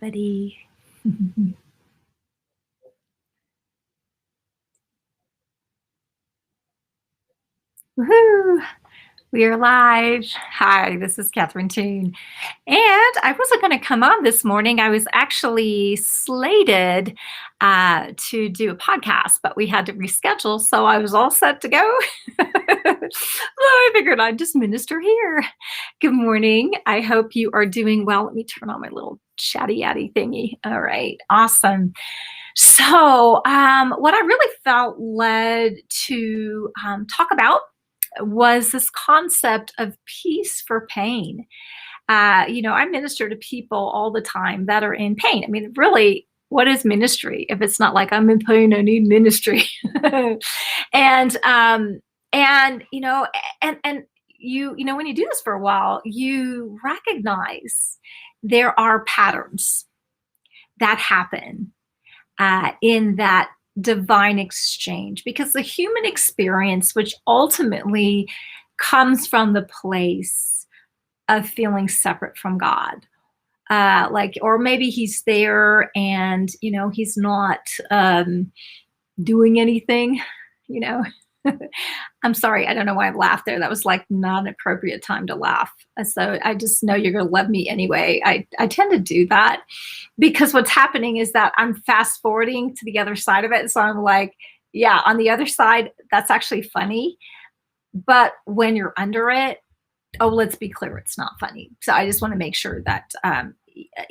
Buddy. Woohoo! We are live. Hi, this is Catherine Toon. And I wasn't going to come on this morning. I was actually slated to do a podcast, but we had to reschedule. So I was all set to go. So I figured I'd just minister here. Good morning. I hope you are doing well. Let me turn on my little chatty yatty thingy. All right. Awesome. So, what I really felt led to talk about was this concept of peace for pain. I minister to people all the time that are in pain. I mean, really, what is ministry if it's not like I'm in pain, I need ministry? and and you know, and when you do this for a while, you recognize there are patterns that happen in that divine exchange, because the human experience, which ultimately comes from the place of feeling separate from God, or maybe he's there and he's not doing anything, you know. I'm sorry, I don't know why I laughed there. That was like not an appropriate time to laugh. So I just know you're going to love me anyway. I tend to do that because what's happening is that I'm fast forwarding to the other side of it. So I'm like, yeah, on the other side, that's actually funny. But when you're under it, oh, let's be clear, it's not funny. So I just want to make sure that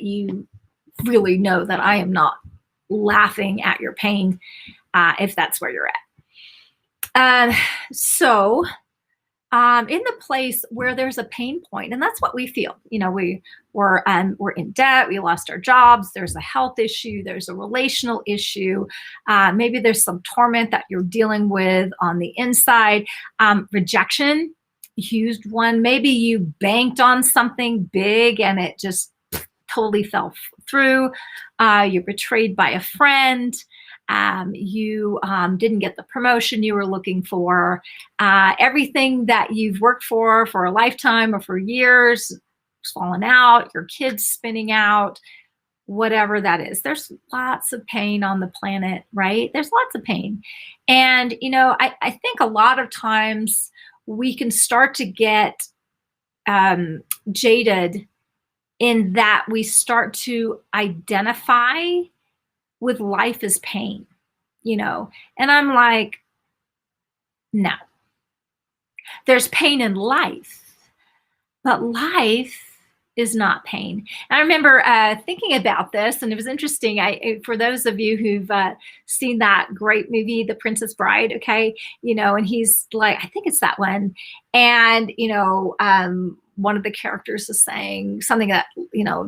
you really know that I am not laughing at your pain if that's where you're at. In the place where there's a pain point, and that's what we feel, we're in debt, we lost our jobs, there's a health issue, there's a relational issue, maybe there's some torment that you're dealing with on the inside, rejection, huge one. Maybe you banked on something big and it just totally fell through. You're betrayed by a friend. You didn't get the promotion you were looking for. Everything that you've worked for a lifetime or for years is falling out. Your kids spinning out, whatever that is. There's lots of pain on the planet, right? There's lots of pain. And, I think a lot of times we can start to get jaded in that we start to identify with life as pain, and I'm like, no, there's pain in life, but life is not pain. And I remember thinking about this, and it was interesting. For those of you who've seen that great movie, The Princess Bride, okay, and he's like, I think it's that one, and one of the characters is saying something that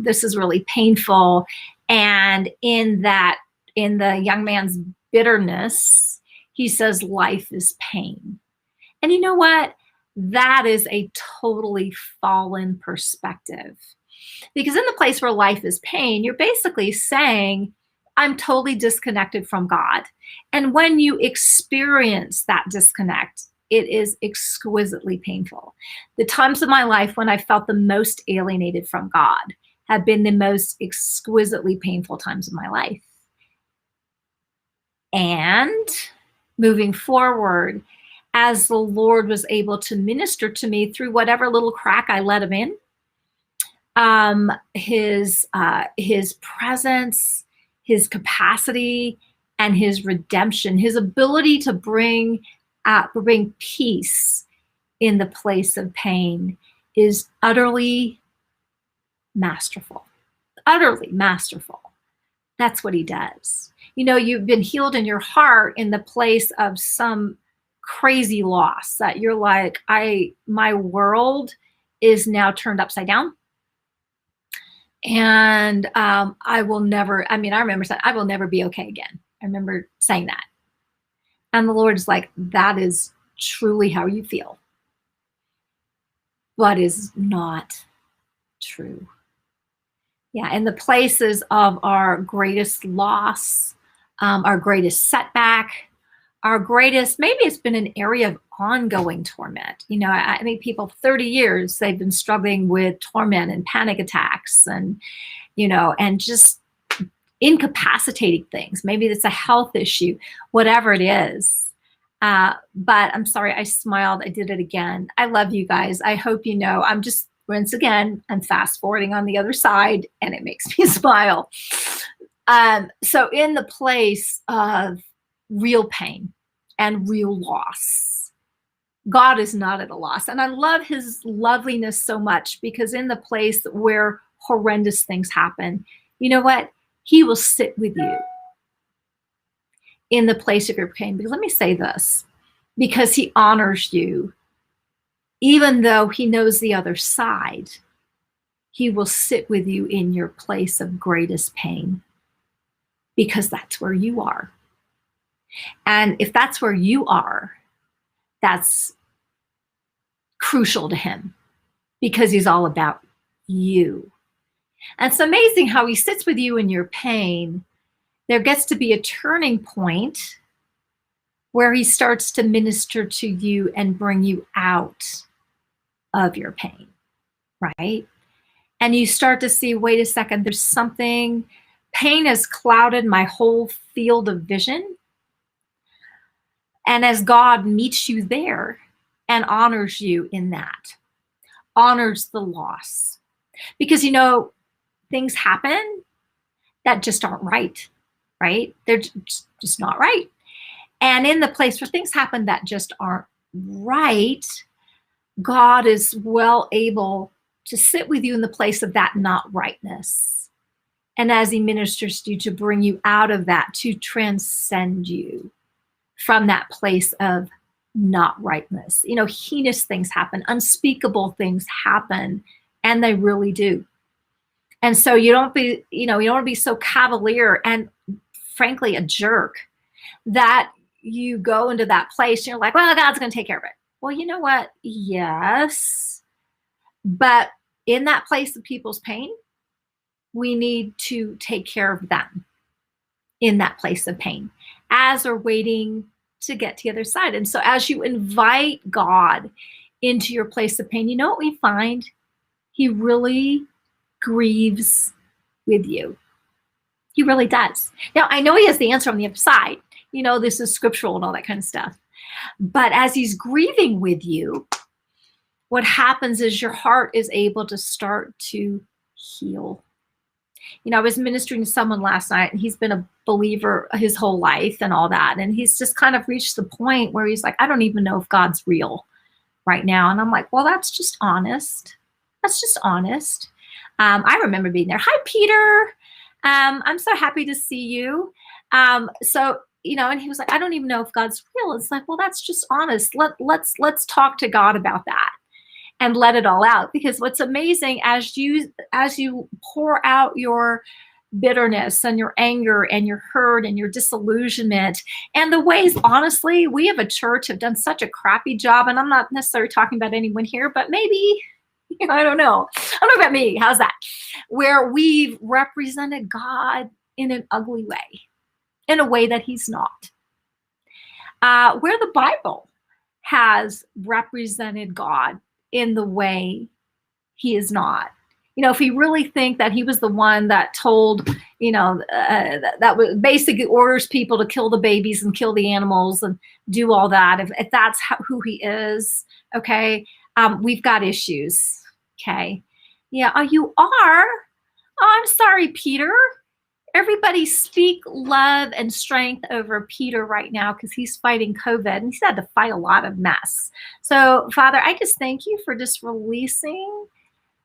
this is really painful, and in the young man's bitterness, he says life is pain. And you know what? That is a totally fallen perspective. Because in the place where life is pain, you're basically saying, I'm totally disconnected from God. And when you experience that disconnect, it is exquisitely painful. The times of my life when I felt the most alienated from God have been the most exquisitely painful times of my life. And moving forward, as the Lord was able to minister to me through whatever little crack I let him in, his presence, his capacity, and his redemption, his ability to bring peace in the place of pain is utterly masterful. Utterly masterful. That's what he does. You've been healed in your heart in the place of some crazy loss that you're like, my world is now turned upside down. And I remember saying, I will never be okay again. I remember saying that. And the Lord's like, that is truly how you feel, but is not true. Yeah, in the places of our greatest loss, our greatest setback, our greatest, maybe it's been an area of ongoing torment. I mean, people 30 years, they've been struggling with torment and panic attacks. And and just incapacitating things. Maybe it's a health issue, whatever it is. But I'm sorry, I smiled. I did it again. I love you guys. I hope you know. Once again, I'm fast forwarding on the other side, and it makes me smile. So in the place of real pain and real loss, God is not at a loss. And I love his loveliness so much, because in the place where horrendous things happen, you know what? He will sit with you in the place of your pain. Because let me say this, because he honors you, even though he knows the other side, he will sit with you in your place of greatest pain, because that's where you are. And if that's where you are, that's crucial to him, because he's all about you. And it's amazing how he sits with you in your pain. There gets to be a turning point where he starts to minister to you and bring you out of your pain, right? And you start to see, wait a second, there's something, pain has clouded my whole field of vision. And as God meets you there and honors you in that, honors the loss. Because, things happen that just aren't right, right? They're just not right. And in the place where things happen that just aren't right, God is well able to sit with you in the place of that not rightness. And as he ministers to you, to bring you out of that, to transcend you from that place of not rightness. Heinous things happen, unspeakable things happen, and they really do. And so you don't want to be so cavalier and frankly a jerk that you go into that place and you're like, well, God's going to take care of it. Well, you know what? Yes. But in that place of people's pain, we need to take care of them in that place of pain as we're waiting to get to the other side. And so as you invite God into your place of pain, you know what we find? He really grieves with you. He really does. Now, I know he has the answer on the other side. This is scriptural and all that kind of stuff. But as he's grieving with you, what happens is your heart is able to start to heal. I was ministering to someone last night, and he's been a believer his whole life and all that. And he's just kind of reached the point where he's like, I don't even know if God's real right now. And I'm like, well, that's just honest. That's just honest. I remember being there. Hi, Peter. I'm so happy to see you. And he was like, I don't even know if God's real. It's like, well, that's just honest. Let's talk to God about that and let it all out. Because what's amazing, as you pour out your bitterness and your anger and your hurt and your disillusionment and the ways, honestly, we have a church have done such a crappy job. And I'm not necessarily talking about anyone here, but maybe, I don't know. I don't know about me. How's that? Where we've represented God in an ugly way, in a way that he's not. Where the Bible has represented God in the way he is not. If we really think that he was the one that told, that basically orders people to kill the babies and kill the animals and do all that, if that's who he is, okay, we've got issues. Okay. Yeah. Oh, you are? Oh, I'm sorry, Peter. Everybody speak love and strength over Peter right now, because he's fighting COVID and he's had to fight a lot of mess. So, Father, I just thank you for just releasing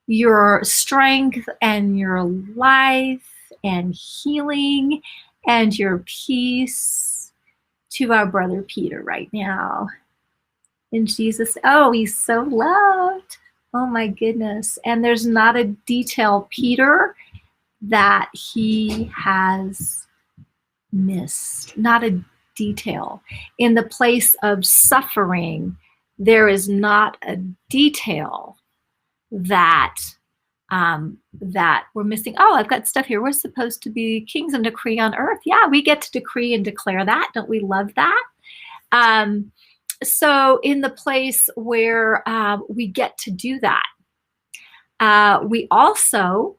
your strength and your life and healing and your peace to our brother Peter right now. In Jesus, oh, he's so loved. Oh my goodness. And there's not a detail, Peter, that he has missed. Not a detail. In the place of suffering, there is not a detail that we're missing. Oh, I've got stuff here. We're supposed to be kings and decree on earth. Yeah, we get to decree and declare that. Don't we love that? So in the place where we get to do that, we also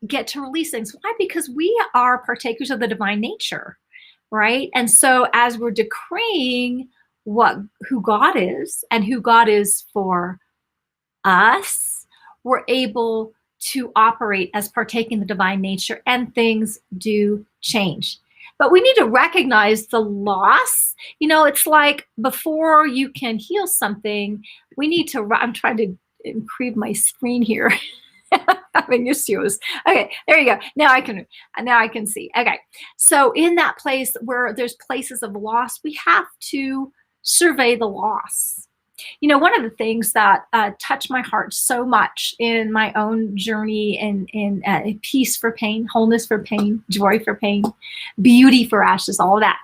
get to release things. Why? Because we are partakers of the divine nature, right? And so as we're decreeing who God is and who God is for us, we're able to operate as partaking the divine nature, and things do change. But we need to recognize the loss. It's like before you can heal something, we need to, I'm trying to improve my screen here. Having issues. Okay, there you go. Now I can see. Okay. So in that place where there's places of loss, we have to survey the loss. One of the things that touched my heart so much in my own journey in peace for pain, wholeness for pain, joy for pain, beauty for ashes, all of that,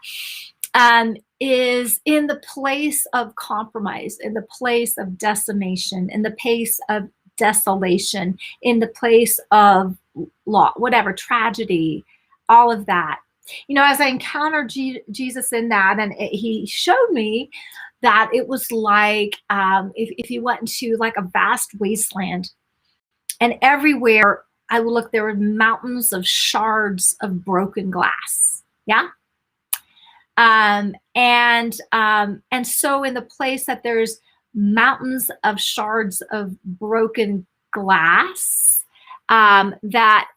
is in the place of compromise, in the place of decimation, in the place of desolation, in the place of whatever, tragedy, all of that. As I encountered Jesus in that, and he showed me that it was like if you went into like a vast wasteland, and everywhere I would look, there were mountains of shards of broken glass. Yeah. And so in the place that there's mountains of shards of broken glass that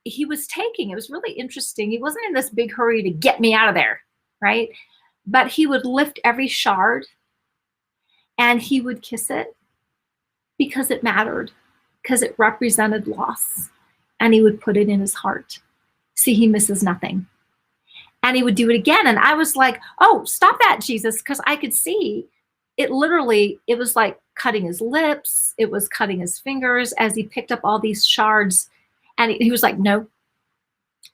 he was taking, it was really interesting. He wasn't in this big hurry to get me out of there, right? But he would lift every shard and he would kiss it because it mattered, because it represented loss, and he would put it in his heart. See, he misses nothing. And he would do it again. And I was like, oh, stop that, Jesus, because I could see it literally, it was like cutting his lips. It was cutting his fingers as he picked up all these shards. And he was like, no,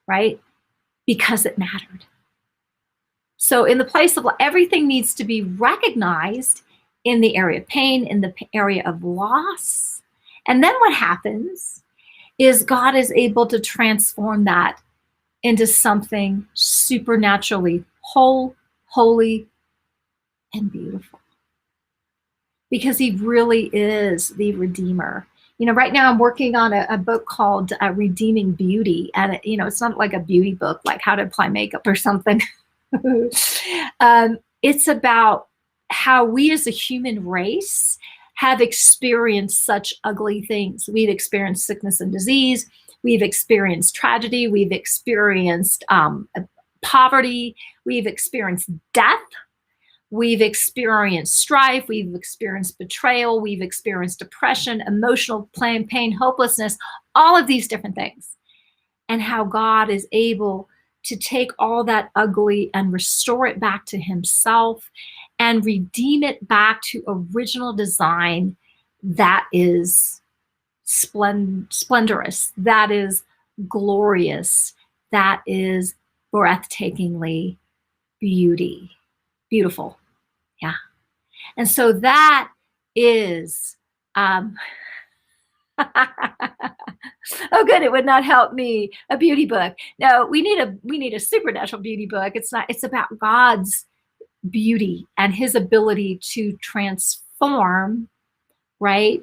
right? Because it mattered. So in the place of everything needs to be recognized in the area of pain, in the area of loss. And then what happens is God is able to transform that into something supernaturally whole, holy, and beautiful. Because he really is the Redeemer. Right now I'm working on a book called Redeeming Beauty. And, it's not like a beauty book, like how to apply makeup or something. It's about how we as a human race have experienced such ugly things. We've experienced sickness and disease. We've experienced tragedy. We've experienced poverty. We've experienced death. We've experienced strife. We've experienced betrayal. We've experienced depression, emotional pain, hopelessness, all of these different things. And how God is able to take all that ugly and restore it back to himself and redeem it back to original design that is splendorous, that is glorious, that is breathtakingly beautiful. Yeah. And so that is oh good, it would not help me a beauty book. No, we need a supernatural beauty book. It's about God's beauty and his ability to transform, right?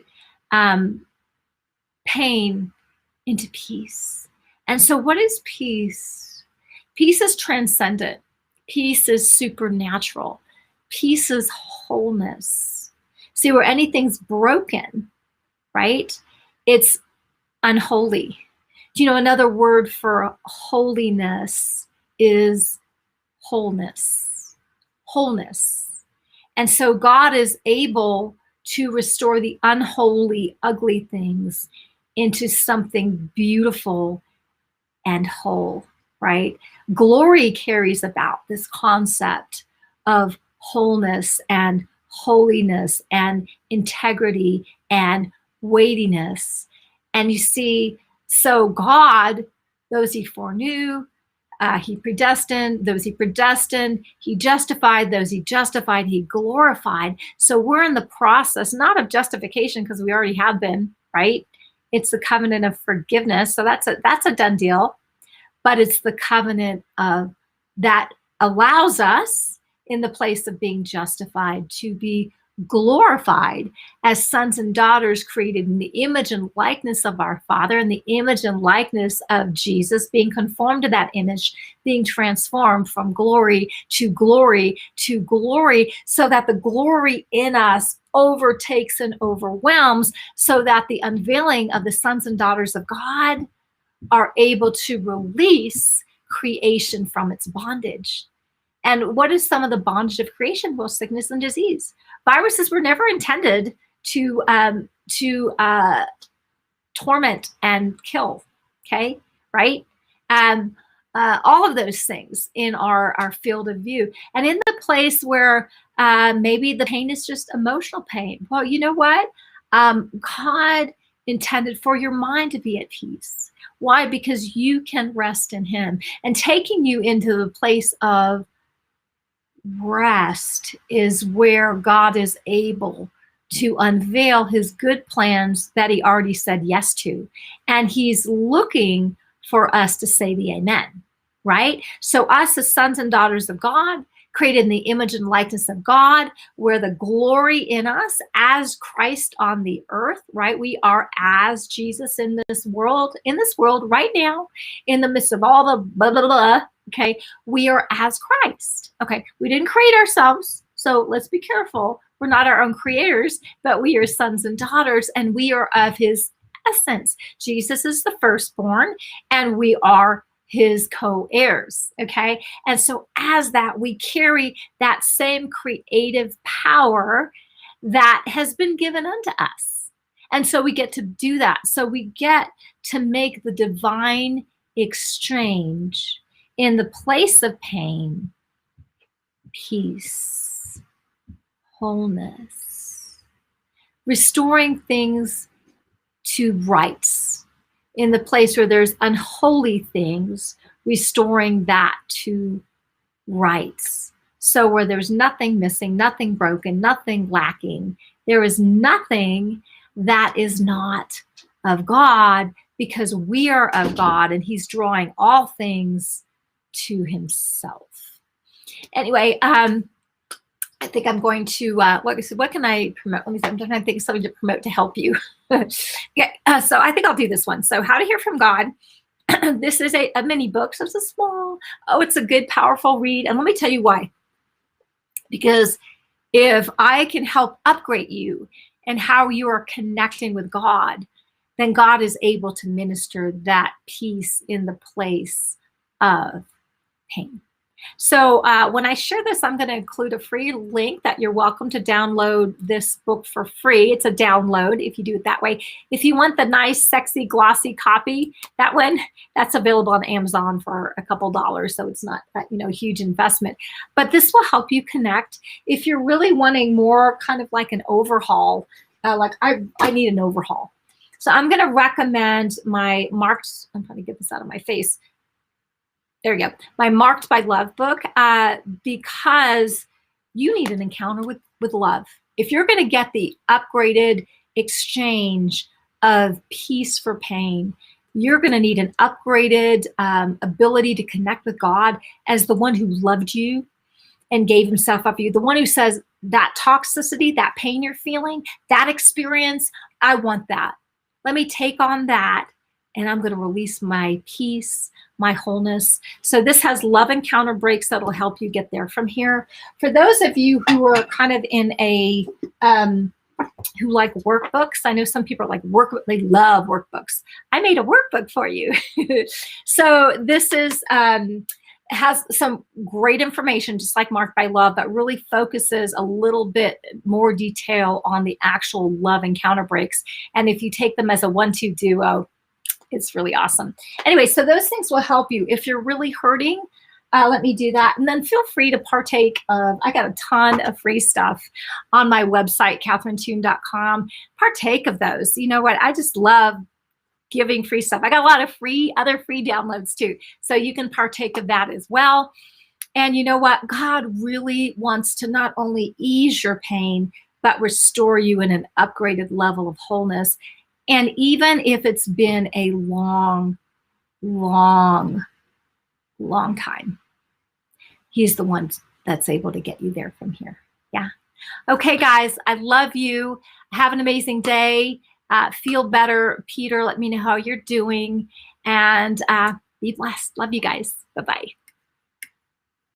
Pain into peace. And so what is peace? Peace is transcendent. Peace is supernatural. Peace is wholeness. See, where anything's broken, right? It's unholy. Do you know another word for holiness is wholeness? Wholeness. And so God is able to restore the unholy, ugly things into something beautiful and whole, right? Glory carries about this concept of wholeness and holiness and integrity and weightiness. And you see, so God, those he foreknew, he predestined, those he predestined, he justified, those he justified, he glorified. So we're in the process, not of justification, because we already have been, right? It's the covenant of forgiveness. So that's a done deal. But it's the covenant of that allows us in the place of being justified to be glorified as sons and daughters created in the image and likeness of our Father, and the image and likeness of Jesus, being conformed to that image, being transformed from glory to glory to glory, so that the glory in us overtakes and overwhelms, so that the unveiling of the sons and daughters of God are able to release creation from its bondage. And what is some of the bondage of creation? Well, sickness and disease. Viruses were never intended to torment and kill. Okay, right? All of those things in our field of view. And in the place where maybe the pain is just emotional pain. Well, you know what? God intended for your mind to be at peace. Why? Because you can rest in Him. And taking you into the place of rest is where God is able to unveil His good plans that He already said yes to. And He's looking for us to say the amen, right? So us as sons and daughters of God, created in the image and likeness of God, where the glory in us as Christ on the earth, right? We are as Jesus in this world right now, in the midst of all the blah, blah, blah, okay? We are as Christ, okay? We didn't create ourselves, so let's be careful. We're not our own creators, but we are sons and daughters, and we are of His essence. Jesus is the firstborn, and we are His co-heirs, okay? And so as that, we carry that same creative power that has been given unto us. And so we get to do that. So we get to make the divine exchange in the place of pain, peace, wholeness, restoring things to rights. In the place where there's unholy things, restoring that to rights. So where there's nothing missing, nothing broken, nothing lacking, there is nothing that is not of God, because we are of God and He's drawing all things to Himself. Anyway, I think I'm going to, what can I promote? Let me see, I'm trying to think of something to promote to help you. Yeah, so I think I'll do this one. So How to Hear from God. This is a mini book, so it's a small, it's a good, powerful read. And let me tell you why. Because if I can help upgrade you and how you are connecting with God, then God is able to minister that peace in the place of pain. So when I share this, I'm going to include a free link that you're welcome to download this book for free. It's a download if you do it that way. If you want the nice, sexy, glossy copy, that one, that's available on Amazon for a couple dollars. So it's not a huge investment. But this will help you connect. If you're really wanting more kind of like an overhaul, like I need an overhaul. So I'm going to recommend my marked, I'm trying to get this out of my face. There you go. My Marked by Love book, because you need an encounter with love. If you're going to get the upgraded exchange of peace for pain, you're going to need an upgraded ability to connect with God as the one who loved you and gave Himself up for you. The one who says that toxicity, that pain you're feeling, that experience, I want that. Let me take on that, and I'm going to release my peace, my wholeness. So this has love encounter breaks that'll help you get there from here. For those of you who are kind of in a, who like workbooks, I know some people are like they love workbooks. I made a workbook for you. So this is, has some great information, just like Marked by Love, that really focuses a little bit more detail on the actual love encounter breaks. And if you take them as a 1-2 duo, it's really awesome. Anyway, so those things will help you. If you're really hurting, let me do that. And then feel free to partake of, I got a ton of free stuff on my website, catherinetoon.com. Partake of those. You know what? I just love giving free stuff. I got a lot of other free downloads too. So you can partake of that as well. And you know what? God really wants to not only ease your pain, but restore you in an upgraded level of wholeness. And even if it's been a long, long, long time, He's the one that's able to get you there from here. Yeah. Okay, guys, I love you. Have an amazing day. Feel better. Peter, let me know how you're doing. And be blessed. Love you guys. Bye-bye.